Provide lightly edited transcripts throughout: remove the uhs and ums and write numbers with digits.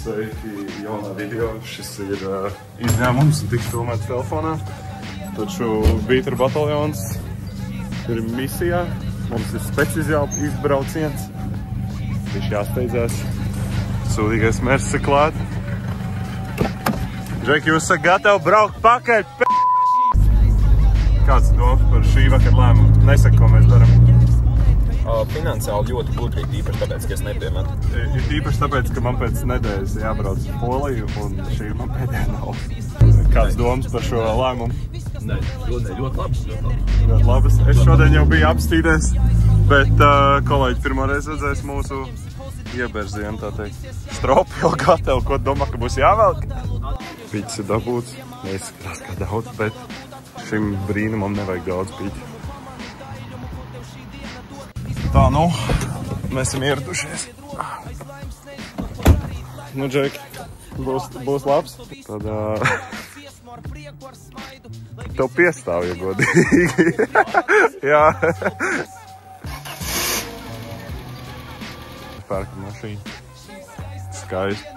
Sveiki jaunā video. Šis ir izņēmums, tiks filmēts telefonā. Taču Bītra bataljons ir misijā. Mums ir speciāli izbrauciens. Viņš jāsteidzās. Sūdīgais mērs ir klāt. Džeki, jūs esat gatavi braukt pakaļ? Kāds domas par šī vakar lēmumu? Nesaka, ko mēs darām. Finansiāli ļoti gudri, īpaši tāpēc, ka es nepiemetu. Īpaši tāpēc, ka man pēc nedēļas jābrauc uz Poliju, un šī ir man pēdējā nauda. Kāds domas par šo lēmumu? Nē, ļoti labs. Ļoti labas. Es šodien jau biju apstīties, bet kolēģi pirmoreiz redzēs mūsu ieberzienu, tā teikt. Stropi jau gatavi, ko domā, ka būs jāvelk? Piķis ir dabūts, neizskatās kā daudz, bet šim brīnumam nevajag daudz piķi. Tā, nu, mēs esam ieradušies. Nu, Džeki, būs labs. Tad, tev piestāv, ja godīgi. Jā. Pērka mašīna. Skaisti.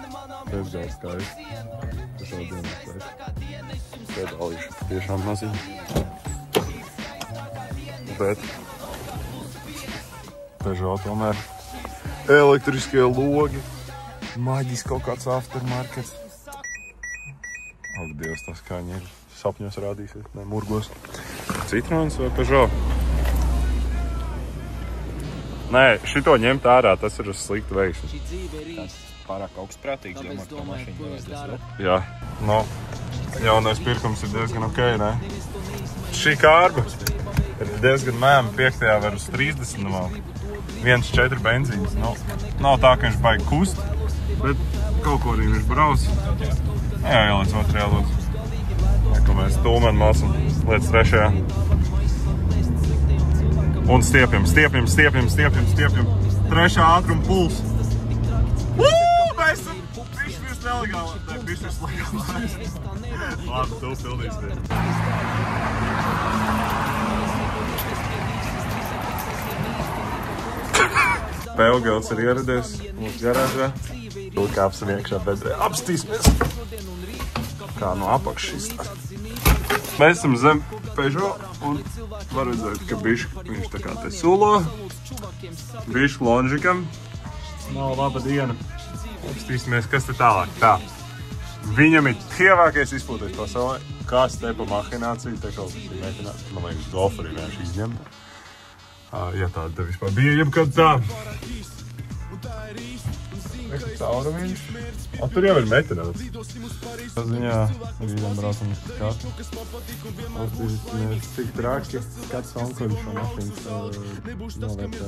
Bezgāji skaisti. Šodien skaisti. Pedālīši patiešām maziņi. Bet Peugeot tomēr elektriskie logi. Maģis kaut kāds aftermarkets. Ak, Dievs, tas skaņa ir sapņos rādīsies, ne murgos. Citrons vai Peugeot? Nē, šito ņemt ārā, tas ir uz sliktu veikšanu. Pārāk augstprātīgs, domāt, ka mašīna nevajadzēs vēl. Jā, no, jaunais pirkums ir diezgan ok, ne? Šī kārba ir diezgan mēma, 5. var uz 30 vēl. 1.4 benzīns. Nav tā, ka viņš baigi kust, bet kaut ko arī viņš brauc. Jā, ielēc otrajā lūdzu. Ko mēs tūmeni māsam līdz 3. Un stiepjam. 3. ātruma puls. Mēs esam bišķi virs nelegālā. Tā ir bišķi virs legālā. Labi, tu pildīsies. Pelgels ir ieradies mūsu garāžā. Kāpsim iekšā bedrē. Apstīsimies, kā no apakšas izstās. Mēs esam zem Peugeot un var redzēt, ka bišķi viņš tā kā te sulo. Bišķi lonžikam. Nav laba diena. Apstīsimies, kas te tālāk. Tā. Viņam ir tievākais izpūtais pasaulē. Kas te pa mahināciju? Te kaut kas ir mēģināt. Man liekas, golfa arī vienkārši izņemt. Ja tāda te vispār bija jebkad tā. Caurumiņš. Tur jau ir metinēts. Tā ziņā rīdien braucam uz skatu. Uztīsimies, cik traki skats onkuļu šo mašīnas novērtē.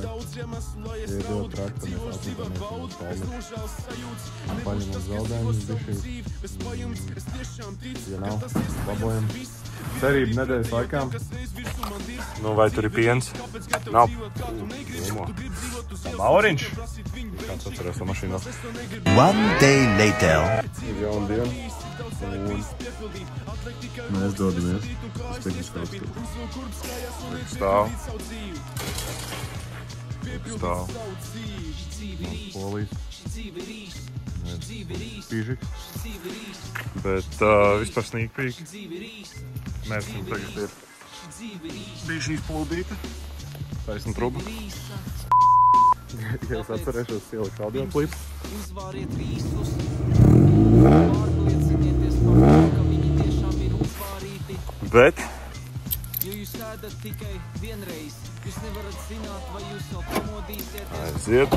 Ja ir ļoti traki, tad mēs atmetamies un palmet. Paņemam zaudējumus bišķi. Ja nav, labojam. Cerība nedēļas laikā. Nu, vai tur ir piens? Nav. Tā Mauriņš. Kāds atcerēs to mašīnu? One day later. Ir jauna diena. Un mēs dodamies uz tehniskā apskatu. Stāv. Stāv. Polijas. Pīžiks. Bet vispār sneak-peek. Mērķim tagad ir bišķi izplūdīta. Taisna truba. Ja es atcerēšos, ielikt audio klipu. Bet aiziet.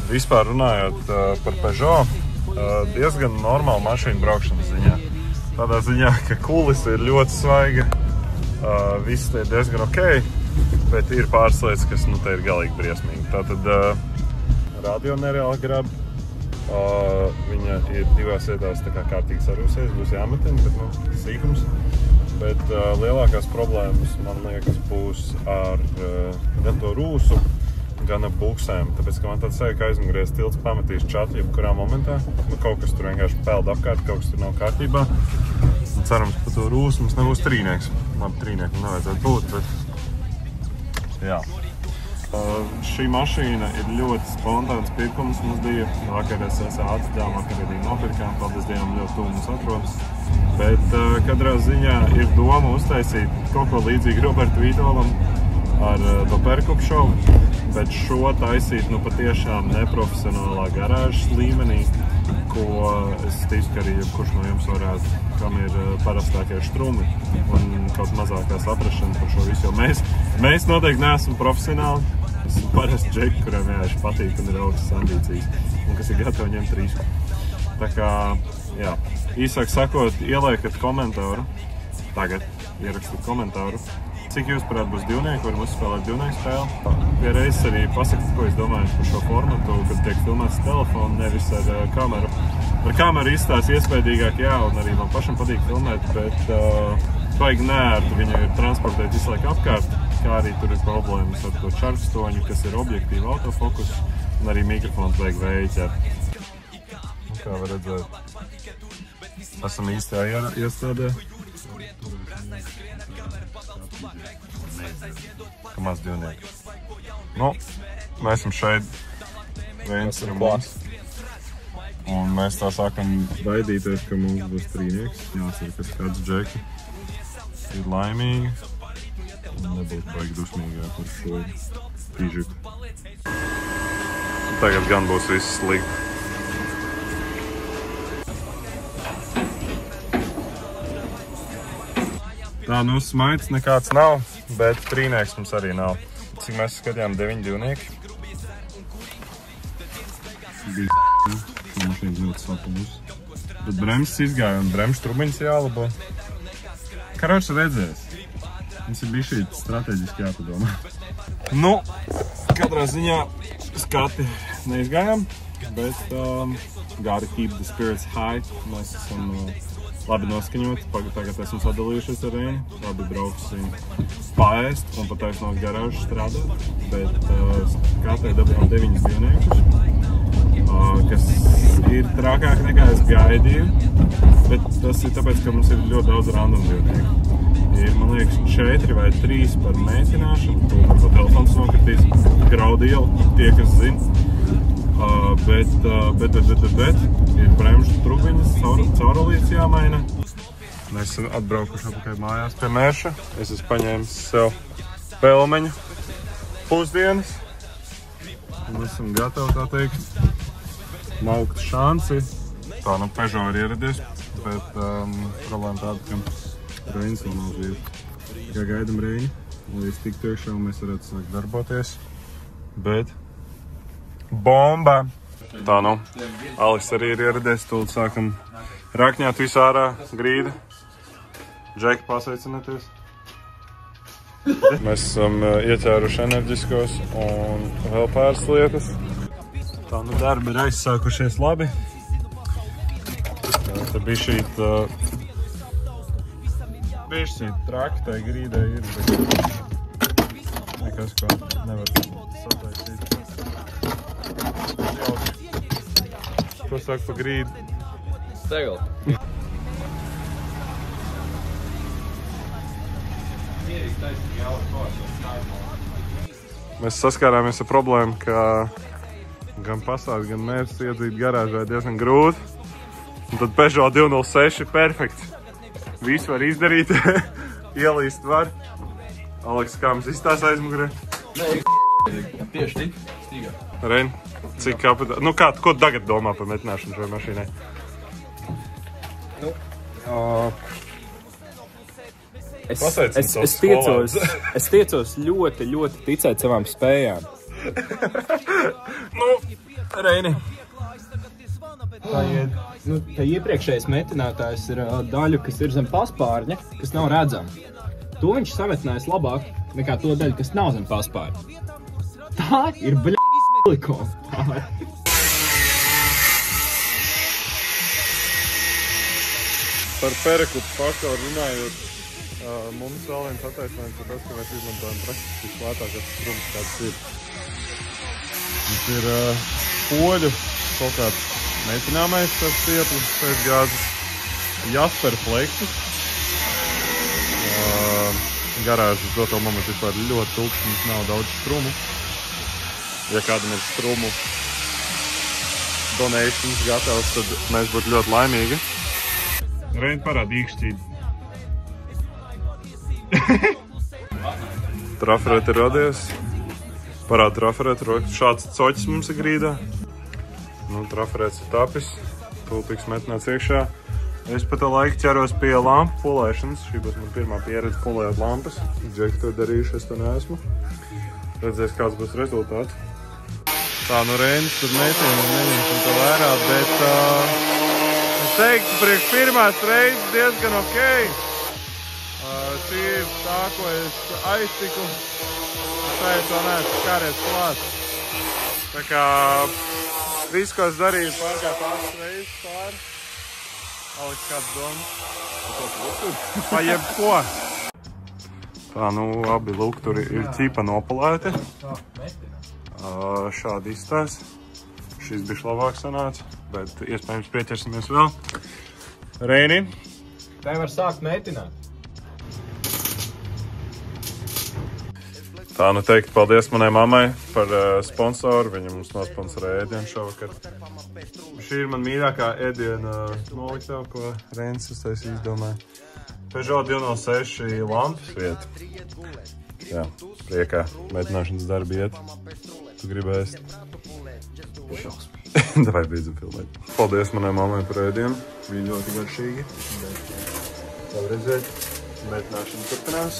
Vispār runājot par Peugeot, diezgan normāla mašīna braukšanas ziņā. Tādā ziņā, ka kulis ir ļoti svaiga, viss te ir diezgan ok, bet ir pāris lietas, kas nu te ir galīgi briesmīgi. Tātad radio nereāli grab, viņa ir 2 vietās tā kā kārtīgi sarūsies, būs jāmetina, bet nu sīkums. Bet lielākās problēmas, man liekas, būs ar gan to rūsu, gan ar buksēm, tāpēc, ka man tāds sajūta, ka aizmugurējais tilts pametīs čatri jebkurā momentā. Nu, kaut kas tur vienkārši peld apkārt, kaut kas tur nav kārtībā. Un cerams, ka to rūsu mums nebūs trīnieks. Labi, trīnieku nevajadzētu būt, bet jā. Šī mašīna ir ļoti spontāns pirkums mums bija. Vakarēs atstājām, vakar arī nopirkām, paldies Dievam ļoti tuvu mums atrodas. Bet katrā ziņā ir doma uztaisīt kaut ko līdzīgi Robertu Vītolam ar to perkupu šovu, bet šo taisīt patiešām neprofesionālā garāžas līmenī, ko es ticu, ka arī jebkurš no jums varētu, kam ir parastākie štrumi un kaut mazākā saprašana par šo visu, jo mēs noteikti neesam profesionāli. Esmu parasti džeki, kuriem vienkārši patīk un ir augstas ambīcijas un kas ir gatavi ņemt risku. Tā kā, jā, īsāk sakot, ieliekat komentāru, tagad ierakstat komentāru, cik jūs parāt būs divnieki, varam uzspēlēt divnieku spēli. Vienreiz arī pasakat, ko es domāju par šo formatu, kad tiek filmēts telefonu, nevis ar kameru. Ar kameru izstās iespējīgāk, jā, un arī man pašam patīk filmēt, bet baigi neērti viņu ir transportēt visu laiku apkārt, kā arī tur ir problēmas ar to čarkstoņu, kas ir objektīva autofokus, un arī mikrofons vajag vēju ķert. Kā var redzēt, esam īstajā iestādē. Kā maz divnieki. Nu, mēs esam šeit, viens ir mums. Un mēs tā sākam baidīties, ka mums būs trīnieks. Jāsaka, kas kāds džeki ir laimīgi. Un nebūt baigi dusmīgā par šo pīžiku. Tagad gan būs viss slikti. Tā, smaids nekāds nav, bet trīnieks mums arī nav. Cik mēs skatījām 9 divnieki. Bija mašīnas ļoti sapulus. Bet bremzes izgāja un bremžu trubiņas jālabo. Karoči redzēs. Mums ir bišķi strateģiski jāpadomā. Nu, katrā ziņā skati neizgājām, bet gotta keep the spirits high. Mēs esam labi noskaņoti, tagad esam sadalījušies ar Reini, labi brauksim paēst un pataisnot garāžu strādāt, bet katrai dabījām 9 divniekus, kas ir trakāk nekā es gaidīju, bet tas ir tāpēc, ka mums ir ļoti daudz random divnieku. Ir, man liekas, 4 vai 3 par mēģināšanu, to par to telefons nokritīs, graudielu, tie, kas zina. Bet ir bremžu trubiņas, caurulītes jāmaina. Mēs esam atbraukuši apakaļ mājās pie Mērša. Es esmu paņēmis sev pelmeņu pusdienas. Un esam gatavi, tā teikt, maukt šanci. Tā, Peugeot ir ieradies, bet problēma tāda, ka Reinis vēl nav vieta. Tikai gaidam Reini, lai es tiktu iekšā un mēs varētu sākt darboties. Bet bomba! Tā, Alis arī ir ieradies, tūlīt sākam rakņāt visu ārā, grīda. Džeki, pasveicināties. Mēs esam ieķēruši enerģiskos un vēl pāris lietas. Tā, darbi ir aizsākušies labi. Te bišķīt traki, tai grīdai ir, bet nekas, ko nevar sataisīt. Ko saka pa grīdu? Stegli. Mēs saskārāmies ar problēmu, ka gan pasākt, gan mērķis iedzīt garāžā diezgan grūti. Un tad Peugeot 206 ir perfekts. Visu var izdarīt, ielīst var. Aleks, kā mums izstās aizmugurē? Tieši tik, stīgā. Reini, cik kapitāli? Nu kā, ko tagad domā par metināšanu šai mašīnai? Es tiecos ļoti, ļoti ticēt savām spējām. Reini. Tā iepriekšējais metinātājs ir daļu, kas ir zem paspārņa, kas nav redzama. To viņš sametinājis labāk nekā to daļu, kas nav zem paspārņa. Tā ir likuma. Par perekupu faktoru runājot, mums vēl viens attaisnājums ir tas, ka mēs izmantojam praktiski vislētākās strums, kāds ir. Mums ir poļu kaut kāds metināmais stieplis pēc gāzes Jasper Flexus. Garāžas doto momentu vispār ļoti tukšs, mums nav daudz strumu. ja kādam ir strumu donations gatavs, tad mēs būtu ļoti laimīgi. Reini parāda īkšķīt. Traferēti ir radies. Parāda traferēti. Šāds coķis mums ir grīdā. Nu, traferēts ir tapis. Tūlīgs metināts iekšā. Es pa to laiku ķeros pie lampu pulēšanas. Šī būs man pirmā pieredze pulējot lampas. Džeki to darījuši, es to neesmu. Redzēs, kāds būs rezultāts. Tā, nu Reinis tur neņemsim to vērā, bet es teiktu, priekš pirmās reizes diezgan ok. Šī ir tā, ko es aiztiku. Šeit vēl neesmu kāries klāt. Tā kā viss, ko es darīju, pārgāju pāris reizes pāri. Aliks kāds domas. Pa jebko. Tā, nu, abi lukturi ir ķipa nopalēti. Šādi izstās. Šis bišķi labāk sanāca, bet iespējams pieķersimies vēl. Reini. Tā var sākt mētināt. Tā, nu teikt paldies manai mammai par sponsoru. Viņa mums nosponsorēja ēdienu šovakar. Šī ir man mīļākā ēdiena noliktava, ko Reinis izdomāja. Peugeot 206 lampas vieta. Jā, priekā mētināšanas darbi iet. Tu gribi ēst? Davai beidzam filmēt. Paldies manai mammai par ēdienu. Viņa ļoti garšīgi. Labi redzēt. Mētināšana turpinās.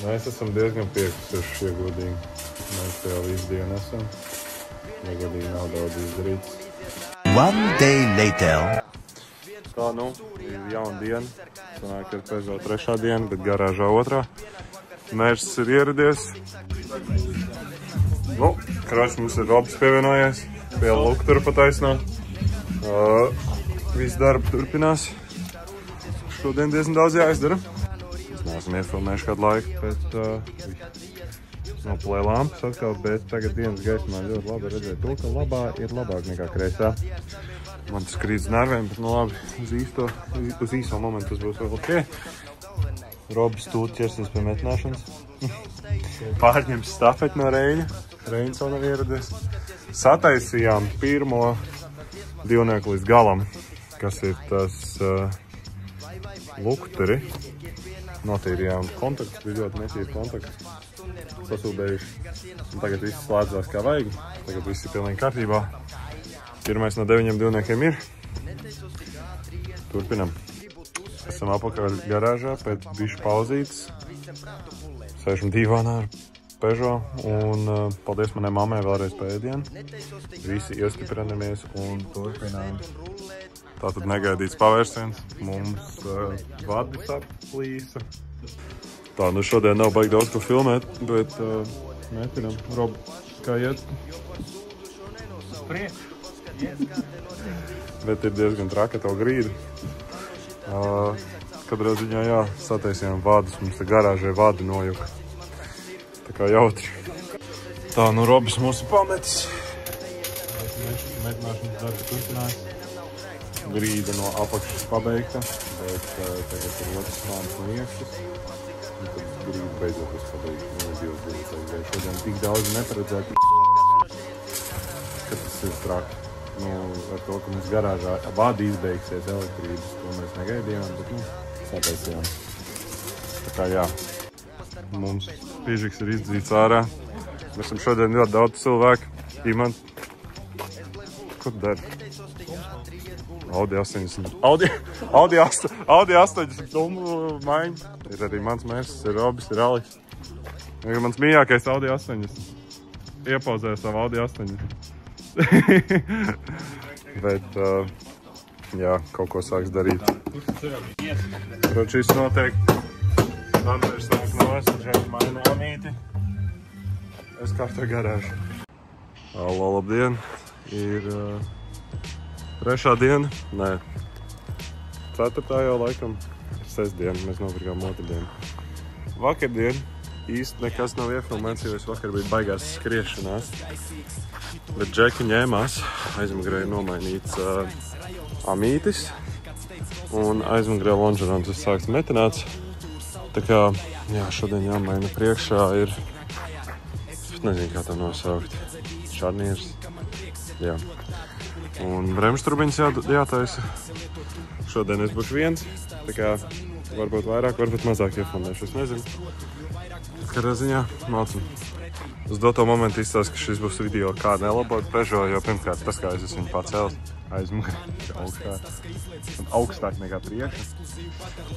Mēs esam diezgan piekusuši, ja godīgi. Mēs te jau visu dienu esam. Ja godīgi nav daudz izdarīts. One day later. Tā, nu, ir jauna diena. Sanāk, ir Peugeot 3. diena, bet garāžā 2. Mērķis ir ieradies. Nu, krāšs mums ir Robs pievienojies. Pie luktura pataisnā. Viss darba turpinās. Šodien diezgan daudz jāizdara. Esam iefilmējuši kādu laiku, bet nopulēja lampas atkal, bet tagad dienas gaismā ļoti labi redzēt to, ka labā ir labāk nekā kreisā. Man tas krīt uz nerviem, bet nu labi, uz īso momentu tas būs vēl ok. Robis tūt ķersies pie metināšanas. Pārņems stafeti no Reņa. Reņs vēl nav ieradies. Sataisījām pirmo divnieku līdz galam, kas ir tas lukturi. Notīrījām kontaktus, bija ļoti netīri kontakti, sasūdējuši. Un tagad viss slēdzās kā vajag, tagad viss ir pilnīgi kārtībā. Pirmais no 9 divniekiem ir. Turpinam. Esam apakaļ garāžā pēc bišķi pauzītes. Sēžam divānā ar Peugeot un paldies manai mammai vēlreiz par ēdienu. Visi iestiprinamies un turpinām. Tātad negaidīts pavērsiens, mums vadi saplīsa. Tā, nu šodien nav baigi daudz ko filmēt, bet mētinam. Rob, kā iet? Bet ir diezgan traka to grīdu. Katrā ziņā, jā, sataisījām vadus, mums te garāžai vadi nojuka. Tā kā jautri. Tā, nu Robis mūs ir pametis. Mēģināšanas darbi turpinās. Grīda no apakšas pabeigta, bet tagad ir otrs slānis no iekšas. Un tad grīda beidzot būs pabeigta. Nu, 2 dienas aizgāja. Šodien tik daudz neparedzētu, ka tas ir traki. Nu, ar to, ka mums garāžā vadi izbeigsies elektrības, to mēs negaidījām, bet, nu, sataisījām. Tā kā, jā, mums pīžiks ir izdzīts ārā. Mēs esam šodien ļoti daudz cilvēku. Imant, kur der? Audi 80. Audi 80 tumbu maiņa. Ir arī mans mērķis, ir Robis, ir Aliks. Ir mans mīļākais Audi 80. Iepauzēju savu Audi 80. Bet, jā, kaut ko sāks darīt. Šis notiek. Andrēs sāk nos, šeit maina amīti. Es kārtoju garāžu. Alā, labdien. Ir 3. diena. Nē. 4. jau laikam. 6. diena. Mēs nopirkām otrdienu. Vakardien īsti nekas nav iefilmēts, jo es vakar biju baigās skriešanās. Bet Džeki ņēmās. Aizmugurē ir nomainīts amītis. Un aizmugurē lonžerons ir sāks metināts. Tā kā, jā, šodien jāmaina priekšā ir... Es nezinu, kā tā nosaukt. šarnieris. Jā. Un bremžturbiņas jātaisa. Šodien es būšu viens, tā kā varbūt vairāk, varbūt mazāk iefondēšu, es nezinu. Kādā ziņā mācam. Uz doto momentu izstāst, ka šis būs video, kā nelabot Peugeot, jo pirmkārt tas, kā es esmu viņu pacēlis, aizmugri augstāk nekā priekšā.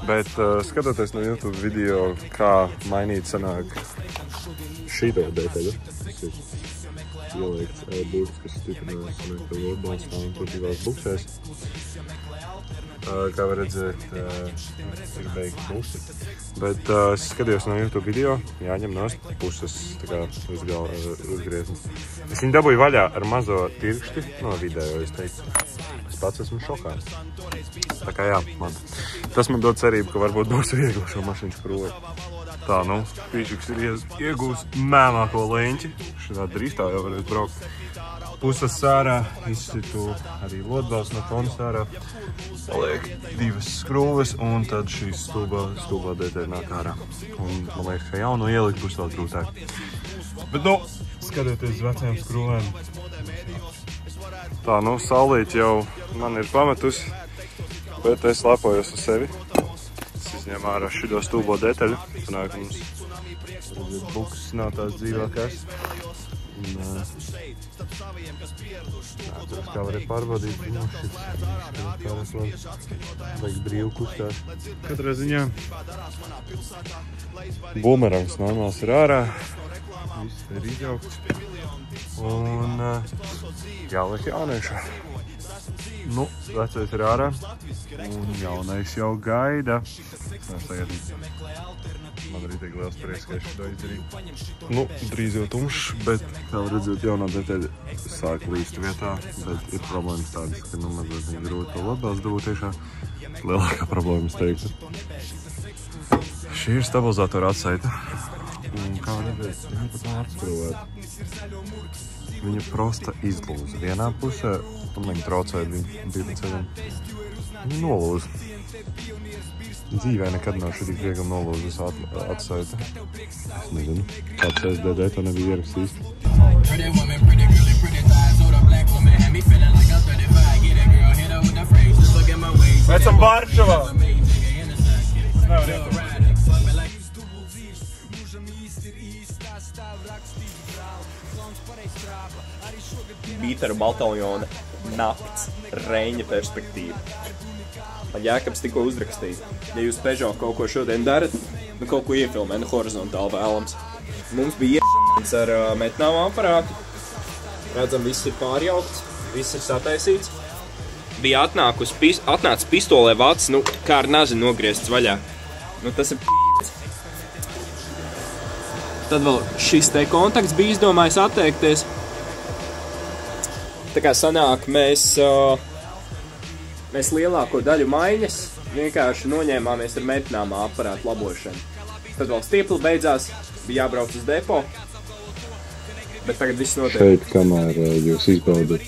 Bet skatoties no YouTube video, kā mainīt sanāk šito detaļu, kas ir ieliekts burts, kas stiprina sanāk to lodbalstā un tur divās buksēs. Kā var redzēt, ir beigti pusi. Bet es skatījos no YouTube video, jāņem nost puses tā kā uzgrieznis. Es viņu dabūju vaļā ar mazo tirkšti no video, es teicu. Es pats esmu šokā. Tā kā jā, tas man dod cerību, ka varbūt būs viegli šo mašīnu skrūvēt. Tā, nu, Pīšiks ir iegūs mēmāko leņķi. Šādā drīstā jau varēs braukt. Puses sārā, izsitu arī lodbals no tona sārā. Paliek divas skrūves un tad šīs stūbā detaļa nāk ārā. Un man liekas, ka jaunu ielikt būs vēl grūtāk. Bet nu, skatieties uz vecajām skrūvēm. Tā, nu, saulīt jau man ir pametusi, bet es lepojos uz sevi. Es izņemu ārā šido stūbo detaļu. Sanāk, mums buks nav tās dzīvākās. Tur kā varēja pārbaudīt, šis vajag brīvu kustās. Katrā ziņā bumerangs normāls ir ārā, viss ir izjaukts un jāliek jauniešā. Nu, vecais ir ārā un jaunais jau gaida. Man arī tiek liels prieks, ka es šo izdarīju. Nu, drīz jau tumšs, bet, kā var redzēt, jaunā detaļa sāk līst vietā, bet ir problēmas tādas, ka nu mazliet viņa grūti to lodbals dabūt iekšā. Lielākā problēma, es teiktu. Šī ir stabilizatora atsaita. Un, kā var redzēt, viņa pat nav atskrūvēta. Viņa prosta izlūza vienā pusē, un viņa traucēja viņu bija pa ceļam. Viņa nolūza. Dzīvē nekad nav šī tik viegli nolūzas atsaita. Es nezinu, kāds SDD to nebija ierakstījis. Esam Varšavā! Es nevaru ieturēt. Bītaru bataljona nakts Reņa perspektīva. Man Jēkabs tikko uzrakstīja. Ja jūs Peugeot kaut ko šodien darat, nu kaut ko iefilmē, nu horizontāli vēlams. Mums bija iefilmēts ar metnāvu aparātu. Redzam, viss ir pārjaukts, viss ir sataisīts. Bija atnācis pistolē vācis, nu kā ar nazi nogriezts vaļā. Nu tas ir Tad vēl šis te kontakts bija izdomājis atteikties. Tā kā sanāk, mēs lielāko daļu maiņas vienkārši noņēmāmies ar metināmā aparātu labošanu. Tad vēl stiepli beidzās, bija jābrauc uz depo, bet tagad viss notiek. Šeit, kamēr jūs izbaudat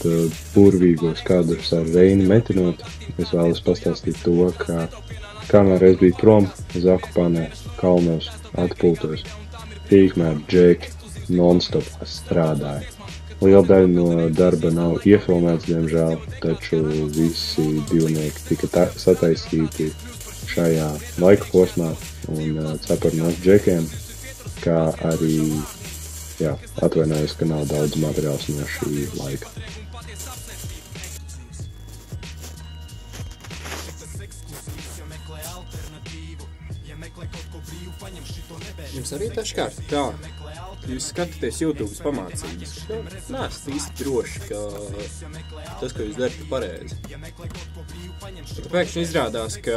burvīgos kadrus ar Reini metinot, es vēlos pastāstīt to, ka kamēr es biju prom uz Akupānē, kalnos, atpūtos, tikmēr Džeki non-stop strādāja. Liela daļa no darba nav iefilmēts, diemžēl, taču visi divnieki tika sataisīti šajā laika posmā un cepurnās džekiem, kā arī, jā, atvainojos, ka nav daudz materiāls no šī laika. Jums arī taškārt tā. Jūs skatāties YouTube's pamācības. Nē, es īsti droši, ka tas, ko jūs darat, ir pareizi. Bet pēkšņi izrādās, ka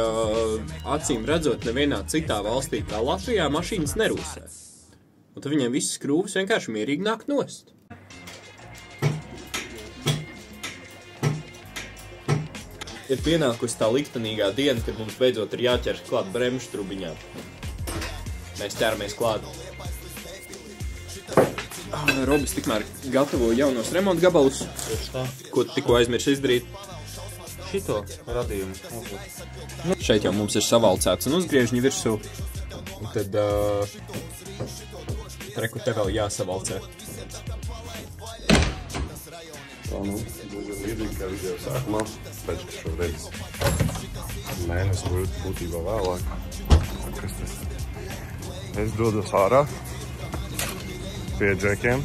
acīm redzot nevienā citā valstī kā Latvijā mašīnas nerūsē. Un tad viņiem visas skrūves vienkārši mierīgi nāk nost. Ir pienākusi tā liktenīgā diena, kad mums beidzot ir jāķers klāt bremžu trubiņām. Mēs ķeramies klāt. Robis tikmēr gatavo jaunos remonta gabalus. Ko tu tikko aizmirsi izdarīt? Šito radījumu. Šeit jau mums ir savalcēts un uzgriežņi virsū. Un tad reku te vēl jāsavalcē. Tā, nu, būsim līdzīgi kā video sākumā, pēc, ka šoreiz mēnesi būtībā vēlāk. Kas tas? Es dodos ārā pie džekiem.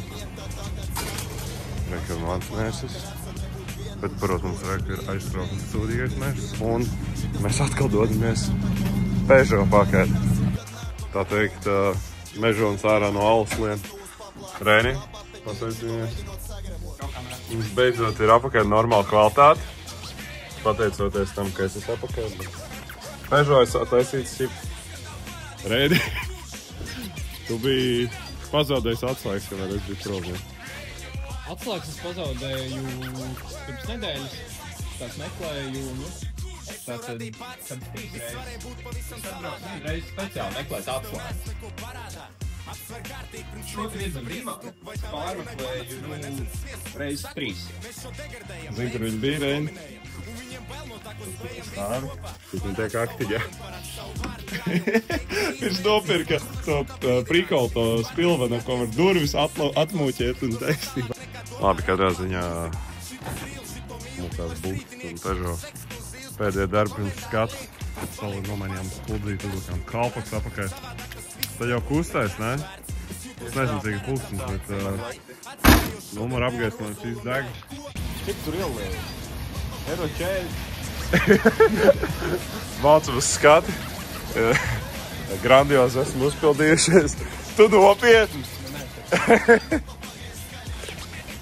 Reka ir mans mēsis. Bet, protams, Reka ir aiztraukums sūdīgais mēsis. Un mēs atkal dodamies Peugeot pakaļ. Tā teikt, mežons ārā no Alslien. Rēni, pasveicināmies. Mums beidzot ir apakaļ normāla kvalitāte. Pateicoties tam, ka es esmu apakaļ. Peugeot es taisīts šip. Rēni, tu biji pazaudējis atslēgas, kamēr es biju prom. Atslēgas es pazaudēju pirms nedēļas. Tās meklēju, tātad 3 reizes. Es atbraucu 1 reizi speciāli meklēt atslēgas. Šodien viedzam Rīmā, pārmeklēju reizes 3. Zini, kur viņi bija, Reini? Stāvi. Viņi tiek aktiņā. Viņš nopirka to prikolu, to spilvenu, ko var durvis atmūķēt un teikstībā. Labi, katrā ziņā mūkās Bukts un Peugeot pēdējie darbi pirms skats. Savu nomainījām spuldīt, uzlikām kalpaks apakaļ. Tad jau kustēs, ne? Es nezinu, cik ir pulkstens, bet numuru apgaismojums viss deg. Cik tur ielēju? Eiro 40. Vācam uz skati. Grandiozi esmu uzpildījušies. Tu nopietni!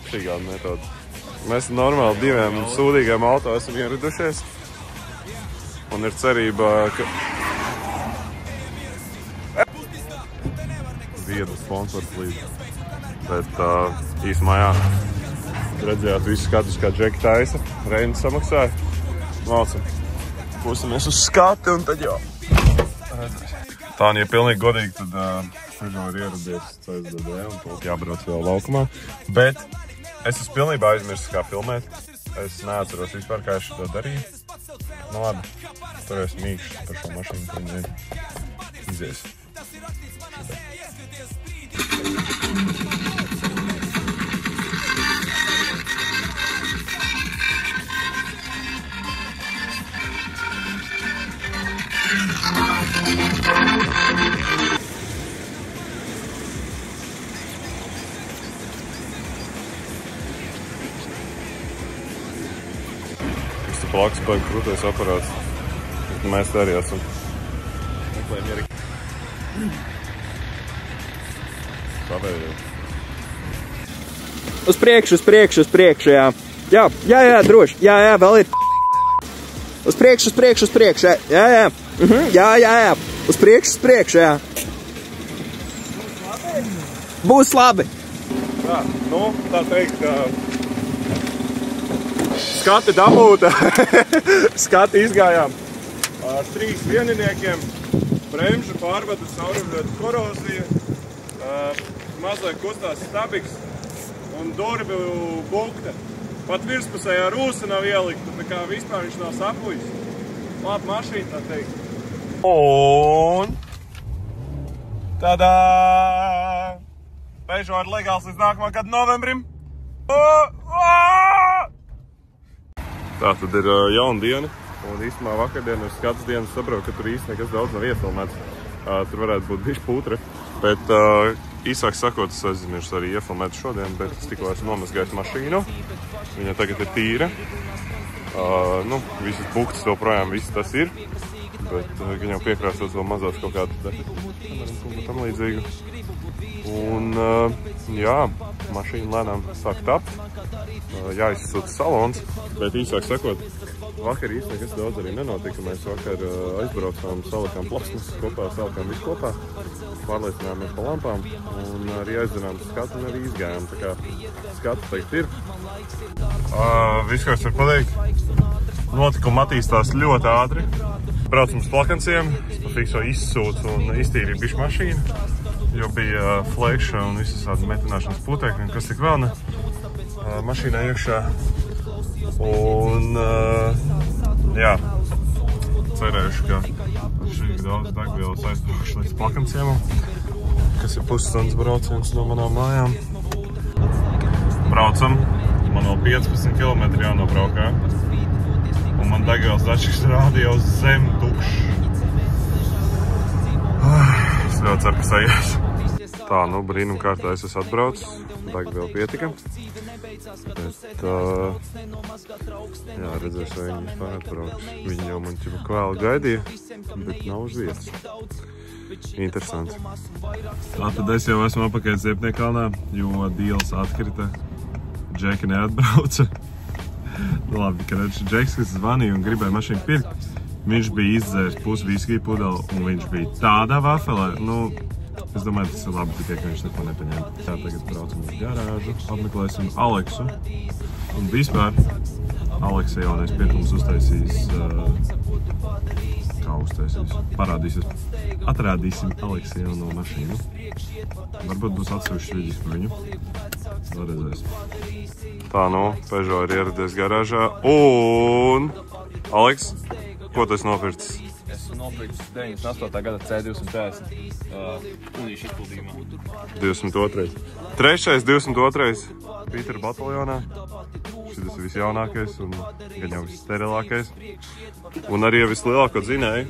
Šī gada metoda. Mēs normāli 2 sūdīgiem auto esam ieridušies. Un ir cerība, ka vieda sponsors līdz. Bet īsumā jā, redzējāt visu skatus, kā džeki taisa. Reinis samaksāja. Mācam. Pusamies uz skati un tad jau. Tā, ja pilnīgi godīgi, tad Peugeot ir ieradies CSDD un tūlīt jābrauc vēl laukumā. Bet es esmu pilnībā aizmirsis, kā filmēt. Es neatceros vispār, kā es šo darīju. Nu labi, tur es mīkšu par šo mašīnu, ka viņi izies. Plaks baigi krūtais aparāts. Mēs arī esam. Meklējam Eriku. Savēju. Uz priekšu, jā. Jā, droši. Jā, vēl ir. Uz priekšu, jā. Jā. Uz priekšu, jā. Būs labi. Tā, nu, tā teikt, skati dabūta. Skati izgājām ar 3 vieniniekiem. Bremžu pārvada caurumļota korozija. Mazliet kustās stabiks un durvju bukte. Pat virspusējā rūsa nav ielikta, tā kā vispār viņš nav sapujis. Labi mašīna, tā teikt. Un tādā Peugeot ir legāls līdz nākamā gada novembrim. Tā tad ir jauna diena, un īstumā vakardien uz skats dienas saprotu, ka tur īsti nekas daudz nav iefilmēts. Tur varētu būt bišķi putre, bet īsāk sakot, es aizmirsu arī iefilmēt šodien, bet es tikko esmu nomazgājis mašīnu. Viņa tagad ir tīra. Nu, visas buktas vēl projām, viss tas ir, bet gan jau piekrāstos vēl mazās kaut kādu tam līdzīgu. Un, jā, mašīna lēnām sāk tapt. Jāizsūta salons, bet īsāk sakot, vakar īsti nekas daudz arī nenotika. Mēs vakar aizbraucām, salikām plasmas kopā, salikām visu kopā, pārliecinājāmies pa lampām un arī aizzinām skatu un arī izgājām. Tā kā skatu teikt ir. Viss, ko es varu pateikt, notikumi attīstās ļoti ātri. Braucam uz plakanciem, es pa fikso izsūtu un iztīrīju bišķi mašīnu, jo bija flekša un visas metināšanas putekļi, kas tik vēl ne. Mašīnā iekšā un jā, cerējuši, ka šī daudz degvielas aizbraukšu līdz plakanciemam, kas ir pusstundas brauciens no manām mājām. Braucam, Man vēl 15 km jānobraukā. Un man degvielas dačs rāda jau zem tukšs. Es ļoti ceru, ka sajies. Tā, nu, brīnum kārtā es esmu atbraucis. Degviela pietika. Bet, jā, redzēs, vai viņi vispār atbrauks. Viņi jau man ķipa kvēli gaidīja, bet nav uz vietas. Interesanti. Tātad es jau esmu apakaļ Ziepniekalnā, jo dīls atkrita. Džeki neatbrauca. Labi, ka Džeks, kas zvanīja un gribēja mašīnu pirkt, viņš bija izdzēris pusi viskiju pudeli un viņš bija tādā vafelē. Nu, es domāju, tas ir labi tikai, ka viņš neko nepaņēma. Tā, tagad braucam uz garāžu, apmeklēsim Aleksu. Un vispār Aleksa jaunais pirkums uztaisīs, parādīsies. Atrādīsim Aleksa jauno mašīnu. Varbūt būs atsevišķi viļģis par viņu. Vēl redzēsim. Tā, nu, Peugeot ir ieradies garāžā. Un, Aleks, ko tu esi nopircis? Esmu nopircis 98. gada C250 unīšu izpildījumā. 202. Trešais 202. Pītera bataljonā. Šis ir visjaunākais un gan jau vissterilākais. Un arī vislielāko dzinēju.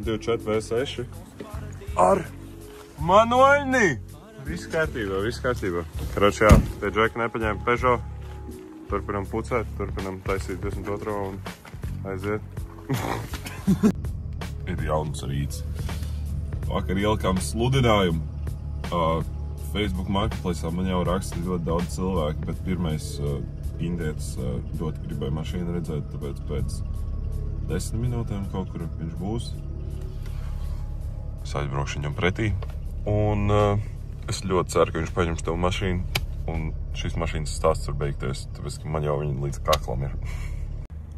24 V6. Ar manuāļni! Viss kārtībā, viss kārtībā. Karoči, jā, pie Džeka nepaņēma Peugeot. Turpinam pucēt, turpinam taisīt 22 un aiziet. Ir jauns rīts. Vakar ielikām sludinājumu. Facebook Marketplace'ā man jau raksta ļoti daudz cilvēku, bet pirmais indietis ļoti gribēja mašīnu redzēt, tāpēc pēc 10 minūtēm kaut kur viņš būs. Es aizbraukšu viņam pretī. Un es ļoti ceru, ka viņš paņems tev mašīnu. Un šīs mašīnas stāsts var beigties, tāpēc, ka man jau viņa līdz kaklam ir.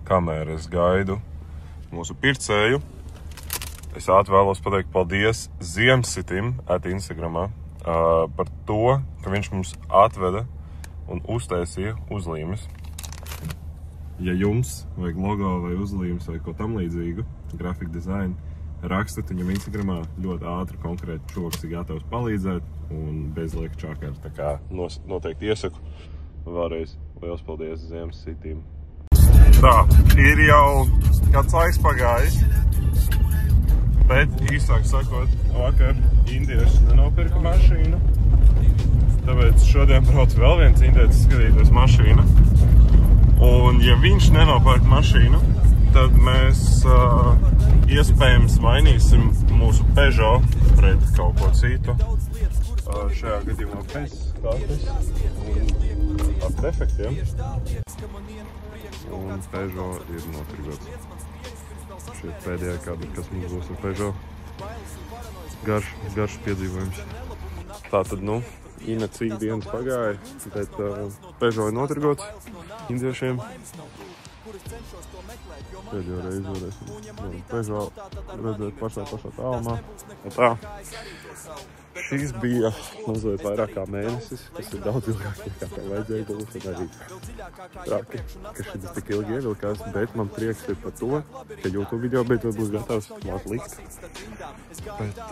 Kamēr es gaidu mūsu pircēju, es vēlos pateikt paldies Ziemsitim Instagramā par to, ka viņš mums atveda un uztaisīja uzlīmes. Ja jums vajag logo vai uzlīmes vai ko tam līdzīgu, grafika dizainu, rakstat viņam Instagramā, ļoti ātri, konkrēti čoks ir gatavs palīdzēt un bez lieka čakara. Tā kā noteikti iesaku vēlreiz liels paldies Ziemsitim. Tā, ir jau kāds laiks pagājis, bet īsāk sakot, vakar indieši nenopirka mašīnu. Tāpēc šodien brauc vēl viens indietis skatīties mašīnu. Un ja viņš nenopērk mašīnu, tad mēs iespējams mainīsim mūsu Peugeot pret kaut ko citu. Šajā gadījumā bez kartes un ar defektiem. Un Peugeot ir notirgots. Šie pēdējā kādi, kas mums būs ar Peugeot. Garš piedzīvojums. Tātad, nu, Ina cik dienas pagāja, bet Peugeot ir notirgots indiešiem. Pēdējo reizi varēsim Peugeot redzēt pašā tālumā. Tā. Šis bija mazliet vairāk kā mēnesis, kas ir daudz ilgāk nekā tā vajadzēja būt, un arī traki, ka šis tik ilgi ievilkās, bet man prieks ir par to, ka YouTube video beidzot būs gatavs māt likt. Bet,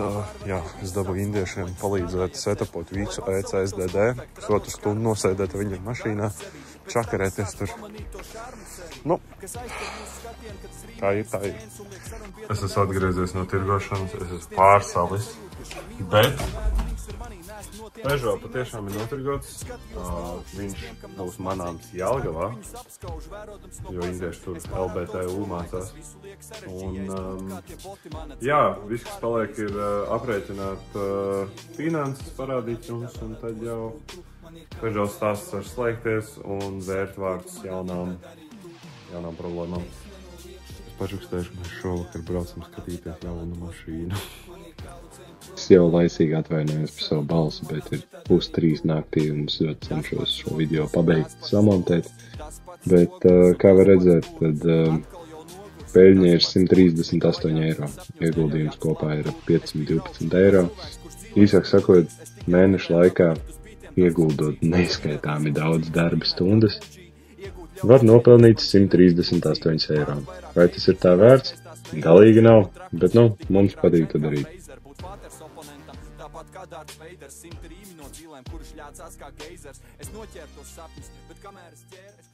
jā, es dabūju indiešiem palīdzēt setupot visu ECSDD, pusotru stundu nosēdēt viņam mašīnā, čakarēties tur. Nu, tā ir. Es esmu atgriezies no tirgošanas, es esmu pārsalis. Bet Peugeot patiešām ir notirgots. Viņš būs manāms Jelgavā, jo indieši tur LBTU mācās. Un, jā, viss, kas paliek, ir aprēķināt finanses, parādīt jums, un tad jau Peugeot stāsts var slēgties un vērt vārdus jaunām problēmām. Es pašukstēšu, ka mēs šovakar braucam skatīties jaunu mašīnu. Es jau laicīgi atvainojos par savu balsi, bet ir 2:03 naktī un es ļoti cenšos šo video pabeigt, samontēt. Bet, kā var redzēt, tad peļņa ir 138 eiro. Ieguldījums kopā ir 512 eiro. Īsāk sakot, mēnešu laikā ieguldot neizskaitāmi daudz darba stundas, var nopelnīt 138 eiro. Vai tas ir tā vērts? Galīgi nav, bet, nu, mums patīk to darīt. kā Darts Veiders, 100 rīmi no dzīlēm, kurš ļācās kā geizers. Es noķēru tos sapņus, bet kamēr es ķēru,